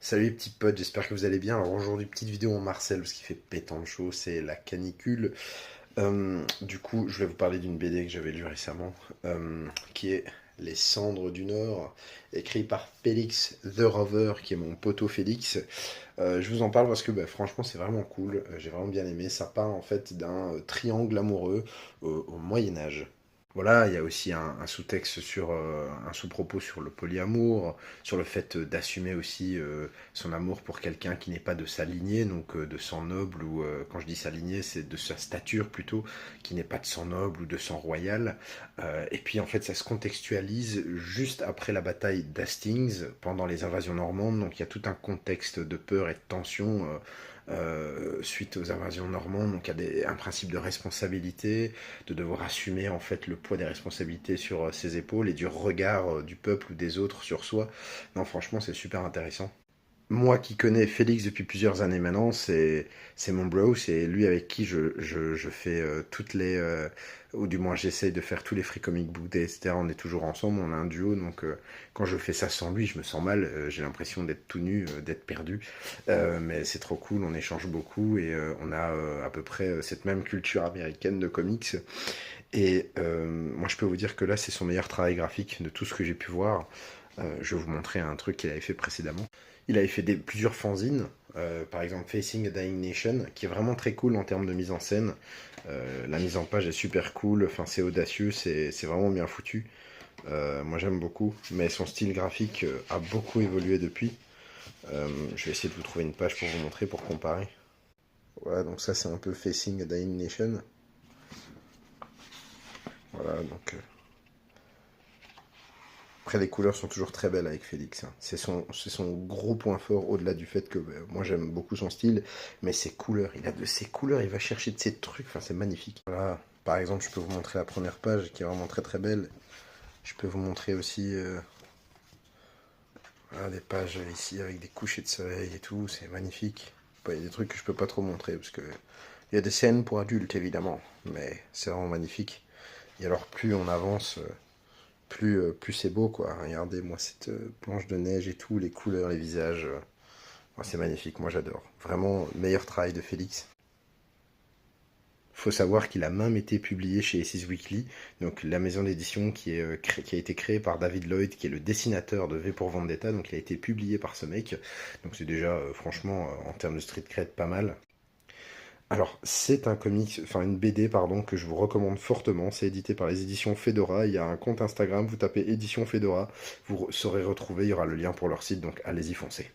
Salut les petits potes, j'espère que vous allez bien. Alors aujourd'hui, petite vidéo en Marcel, parce qu'il fait pétant de chaud, c'est la canicule. Du coup, je vais vous parler d'une BD que j'avais lue récemment, qui est Les Cendres du Nord, écrit par Félix The Rover, qui est mon poteau Félix. Je vous en parle parce que franchement, c'est vraiment cool, j'ai vraiment bien aimé. Ça parle en fait d'un triangle amoureux au Moyen Âge. Voilà, il y a aussi un sous-texte sur un sous-propos sur le polyamour, sur le fait d'assumer aussi son amour pour quelqu'un qui n'est pas de sa lignée, donc de sang noble, ou quand je dis sa lignée, c'est de sa stature plutôt, qui n'est pas de sang noble ou de sang royal. Et puis en fait, ça se contextualise juste après la bataille d'Hastings, pendant les invasions normandes, donc il y a tout un contexte de peur et de tension. Suite aux invasions normandes, donc il y a un principe de responsabilité, de devoir assumer en fait le poids des responsabilités sur ses épaules et du regard du peuple ou des autres sur soi. Non, franchement, c'est super intéressant. Moi qui connais Félix depuis plusieurs années maintenant, c'est mon bro, c'est lui avec qui je fais toutes les... ou du moins j'essaye de faire tous les free comic book day, etc. On est toujours ensemble, on a un duo, donc quand je fais ça sans lui, je me sens mal, j'ai l'impression d'être tout nu, d'être perdu. Mais c'est trop cool, on échange beaucoup et on a à peu près cette même culture américaine de comics. Et moi je peux vous dire que là c'est son meilleur travail graphique de tout ce que j'ai pu voir. Je vais vous montrer un truc qu'il avait fait précédemment. Il avait fait plusieurs fanzines, par exemple Facing a Dying Nation, qui est vraiment très cool en termes de mise en scène. La mise en page est super cool, enfin, c'est audacieux, c'est vraiment bien foutu. Moi j'aime beaucoup, mais son style graphique a beaucoup évolué depuis. Je vais essayer de vous trouver une page pour vous montrer, pour comparer. Voilà, donc ça c'est un peu Facing a Dying Nation. Voilà, donc après, les couleurs sont toujours très belles avec Félix, hein. C'est son gros point fort, au-delà du fait que moi j'aime beaucoup son style, mais ses couleurs, il a de ses couleurs, il va chercher de ses trucs, enfin c'est magnifique. Voilà, par exemple, je peux vous montrer la première page qui est vraiment très très belle. Je peux vous montrer aussi voilà, des pages ici avec des couchers de soleil et tout, c'est magnifique. Bon, il y a des trucs que je peux pas trop montrer parce que il y a des scènes pour adultes évidemment, mais c'est vraiment magnifique. Et alors, plus on avance, plus c'est beau, quoi. Regardez, moi, cette planche de neige et tout, les couleurs, les visages, moi, c'est magnifique, moi j'adore. Vraiment, meilleur travail de Félix. Faut savoir qu'il a même été publié chez Aces Weekly, donc la maison d'édition qui a été créée par David Lloyd, qui est le dessinateur de V pour Vendetta, donc il a été publié par ce mec. Donc c'est déjà, franchement, en termes de street cred, pas mal. Alors, c'est un comics, enfin une BD, pardon, que je vous recommande fortement. C'est édité par les éditions Fedora. Il y a un compte Instagram, vous tapez édition Fedora, vous saurez retrouver, il y aura le lien pour leur site, donc allez-y, foncez.